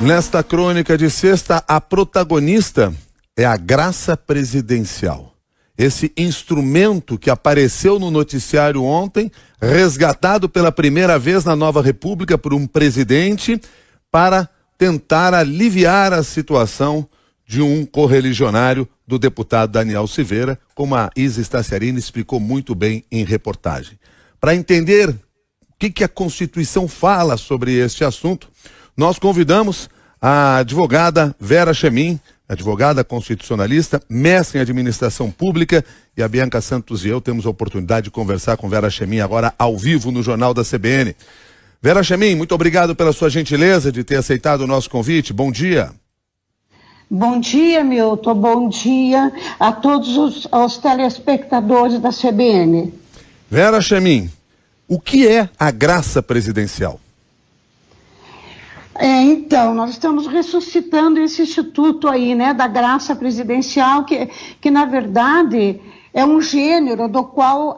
Nesta crônica de sexta, a protagonista é a graça presidencial. Esse instrumento que apareceu no noticiário ontem, resgatado pela primeira vez na nova república por um presidente para tentar aliviar a situação de um correligionário do deputado Daniel Silveira, como a Isa Staciarini explicou muito bem em reportagem. Para entender o que a Constituição fala sobre este assunto, nós convidamos a advogada Vera Chemin, advogada constitucionalista, mestre em administração pública, e a Bianca Santos e eu temos a oportunidade de conversar com Vera Chemin agora ao vivo no Jornal da CBN. Vera Chemin, muito obrigado pela sua gentileza de ter aceitado o nosso convite. Bom dia. Bom dia, Milton. Bom dia a todos os telespectadores da CBN. Vera Chemin, o que é a graça presidencial? Então, nós estamos ressuscitando esse instituto aí, né, da graça presidencial, que na verdade é um gênero do qual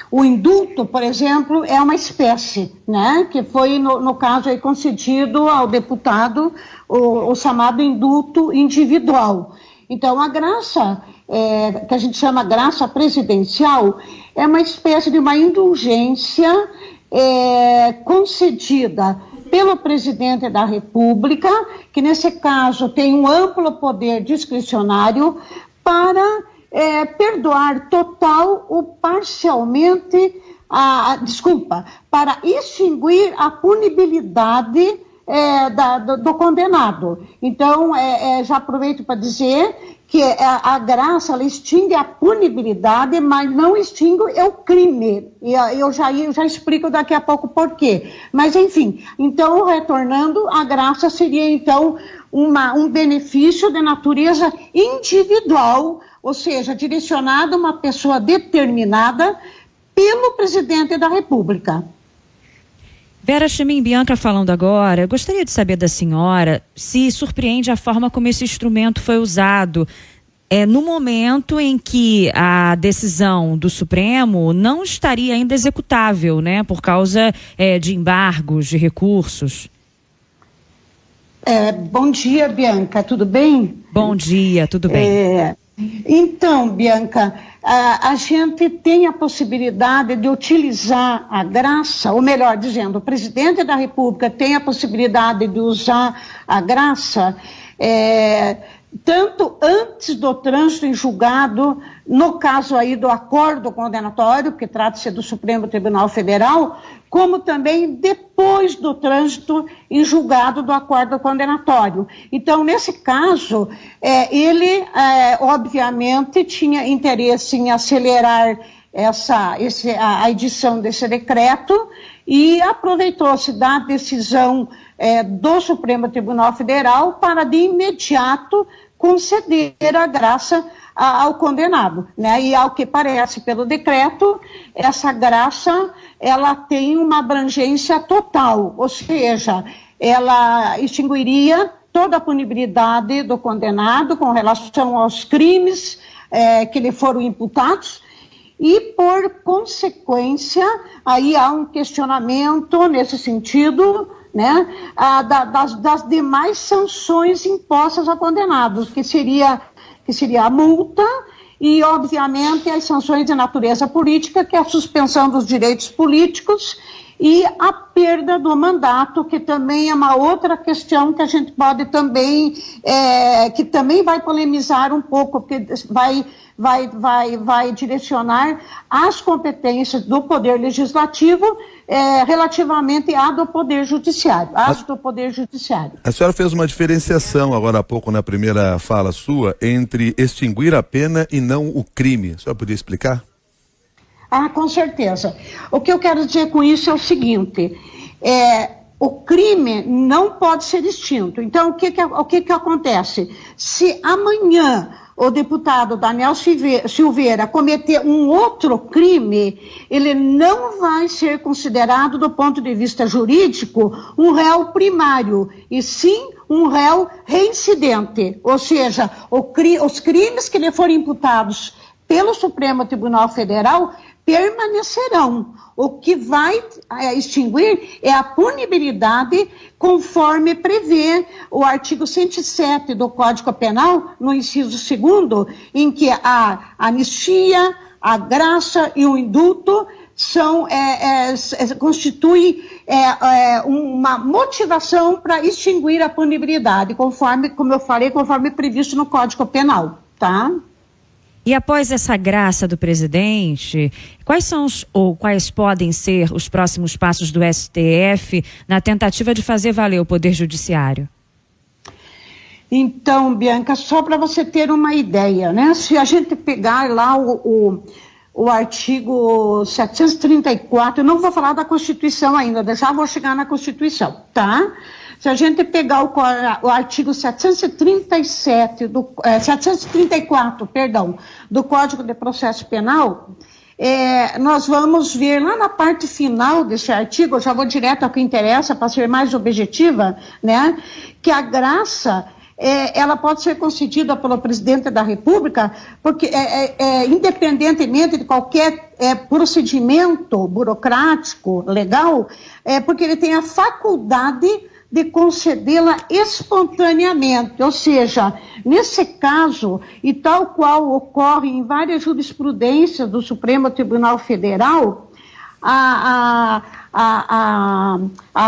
o indulto, por exemplo, é uma espécie, né, que foi, no caso aí, concedido ao deputado o chamado indulto individual. Então, a graça, que a gente chama graça presidencial, é uma espécie de uma indulgência concedida pelo presidente da República, que nesse caso tem um amplo poder discricionário para perdoar total ou parcialmente, para extinguir a punibilidade do condenado. Então, já aproveito para dizer que a graça, ela extingue a punibilidade, mas não extingue o crime. E eu já explico daqui a pouco por quê. Mas, enfim, então, retornando, a graça seria, então, um benefício de natureza individual, ou seja, direcionado a uma pessoa determinada pelo presidente da República. Vera Chemin, Bianca falando agora, eu gostaria de saber da senhora se surpreende a forma como esse instrumento foi usado no momento em que a decisão do Supremo não estaria ainda executável, né, por causa de embargos, de recursos. Bom dia, Bianca, tudo bem? Bom dia, tudo bem. Então, Bianca, a gente tem a possibilidade de utilizar a graça, ou melhor dizendo, o presidente da República tem a possibilidade de usar a graça tanto antes do trânsito em julgado, no caso aí do acordo condenatório, que trata-se do Supremo Tribunal Federal, como também depois do trânsito em julgado do acordo condenatório. Então, nesse caso, ele, obviamente, tinha interesse em acelerar a edição desse decreto e aproveitou-se da decisão do Supremo Tribunal Federal para, de imediato, conceder a graça ao condenado, né? E ao que parece pelo decreto, essa graça, ela tem uma abrangência total, ou seja, ela extinguiria toda a punibilidade do condenado com relação aos crimes que lhe foram imputados e, por consequência, aí há um questionamento nesse sentido, né, das demais sanções impostas a condenados, que seria a multa e, obviamente, as sanções de natureza política, que é a suspensão dos direitos políticos e a perda do mandato, que também é uma outra questão que a gente pode também, que também vai polemizar um pouco, porque vai direcionar as competências do Poder Legislativo relativamente à do Poder Judiciário, A senhora fez uma diferenciação agora há pouco na primeira fala sua entre extinguir a pena e não o crime. A senhora podia explicar? Com certeza. O que eu quero dizer com isso é o seguinte, o crime não pode ser extinto. Então, o que acontece? Se amanhã o deputado Daniel Silveira cometer um outro crime, ele não vai ser considerado, do ponto de vista jurídico, um réu primário, e sim um réu reincidente. Ou seja, os crimes que lhe forem imputados pelo Supremo Tribunal Federal permanecerão. O que vai extinguir é a punibilidade, conforme prevê o artigo 107 do Código Penal, no inciso 2º, em que a anistia, a graça e o indulto constituem uma motivação para extinguir a punibilidade, conforme, como eu falei, conforme previsto no Código Penal, tá? E após essa graça do presidente, quais podem ser os próximos passos do STF na tentativa de fazer valer o Poder Judiciário? Então, Bianca, só para você ter uma ideia, né? Se a gente pegar lá o artigo 734, eu não vou falar da Constituição ainda, já vou chegar na Constituição, tá? Se a gente pegar o artigo 734, do Código de Processo Penal, nós vamos ver lá na parte final desse artigo, eu já vou direto ao que interessa para ser mais objetiva, né? Que a graça ela pode ser concedida pelo presidente da República, porque independentemente de qualquer procedimento burocrático, legal, porque ele tem a faculdade de concedê-la espontaneamente, ou seja, nesse caso, e tal qual ocorre em várias jurisprudências do Supremo Tribunal Federal, a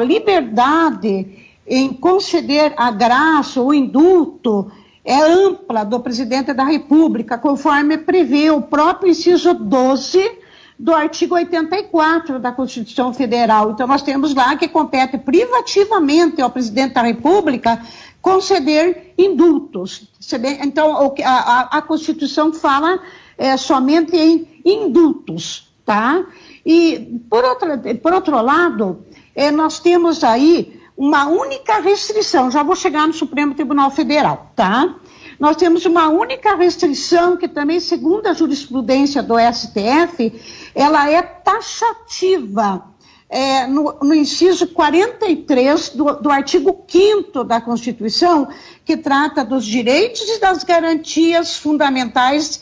liberdade em conceder a graça ou indulto é ampla do presidente da República, conforme prevê o próprio inciso 12 do artigo 84 da Constituição Federal. Então, nós temos lá que compete privativamente ao presidente da República conceder indultos. Então, a Constituição fala somente em indultos, tá? E, por outro lado, nós temos aí uma única restrição, já vou chegar no Supremo Tribunal Federal, tá? Nós temos uma única restrição que também, segundo a jurisprudência do STF, ela é taxativa, no inciso 43 do artigo 5º da Constituição, que trata dos direitos e das garantias fundamentais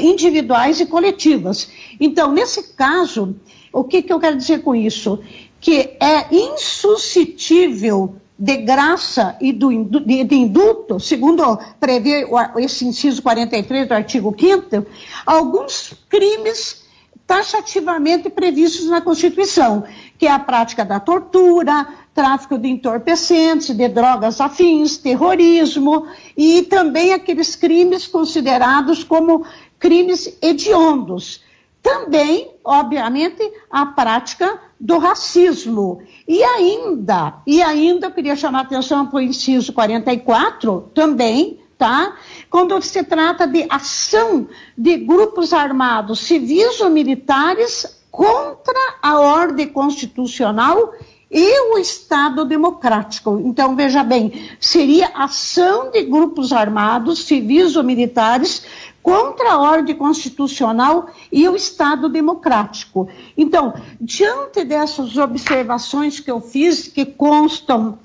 individuais e coletivas. Então, nesse caso, o que eu quero dizer com isso? Que é insuscetível de graça e de indulto, segundo prevê esse inciso 43 do artigo 5º, alguns crimes taxativamente previstos na Constituição, que é a prática da tortura, tráfico de entorpecentes, de drogas afins, terrorismo, e também aqueles crimes considerados como crimes hediondos. Também, obviamente, a prática do racismo. E ainda eu queria chamar a atenção para o inciso 44, também, tá? Quando se trata de ação de grupos armados, civis ou militares, contra a ordem constitucional e o Estado democrático. Então, veja bem, seria ação de grupos armados, civis ou militares, contra a ordem constitucional e o Estado democrático. Então, diante dessas observações que eu fiz, que constam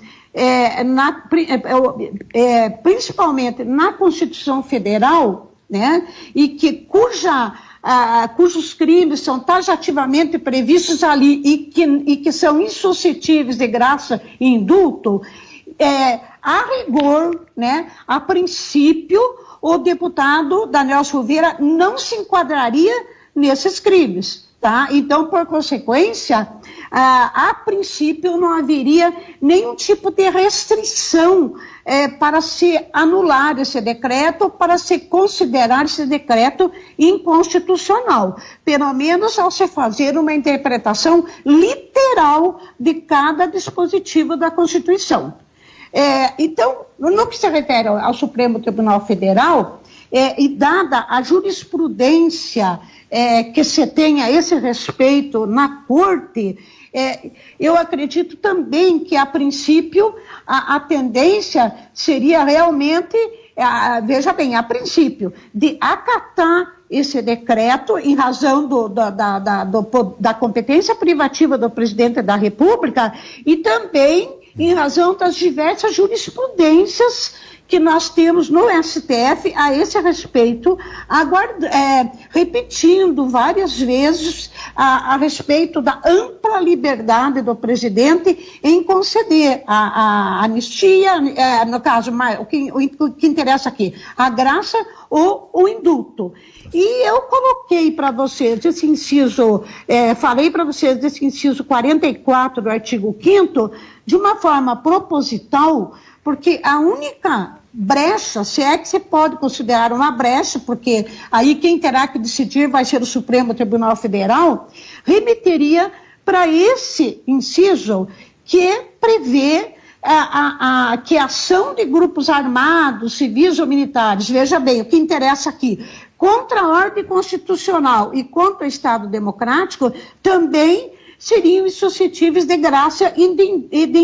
principalmente na Constituição Federal, né, e cujos crimes são taxativamente previstos ali e que são insuscetíveis de graça e indulto, a rigor, né, a princípio, o deputado Daniel Silveira não se enquadraria nesses crimes, tá? Então, por consequência, a princípio não haveria nenhum tipo de restrição para se anular esse decreto, para se considerar esse decreto inconstitucional, pelo menos ao se fazer uma interpretação literal de cada dispositivo da Constituição. Então, no que se refere ao Supremo Tribunal Federal, e dada a jurisprudência que se tenha a esse respeito na Corte, eu acredito também que, a princípio, a tendência seria realmente, veja bem, a princípio, de acatar esse decreto em razão da competência privativa do presidente da República e também em razão das diversas jurisprudências que nós temos no STF a esse respeito, repetindo várias vezes a respeito da ampla liberdade do presidente em conceder a anistia, no caso, o que interessa aqui, a graça ou o indulto. E eu coloquei para vocês esse inciso, falei para vocês desse inciso 44 do artigo 5º de uma forma proposital, porque a única brecha, se é que você pode considerar uma brecha, porque aí quem terá que decidir vai ser o Supremo Tribunal Federal, remeteria para esse inciso que prevê que a ação de grupos armados, civis ou militares, veja bem, o que interessa aqui, contra a ordem constitucional e contra o Estado democrático, também seriam suscetíveis de graça e de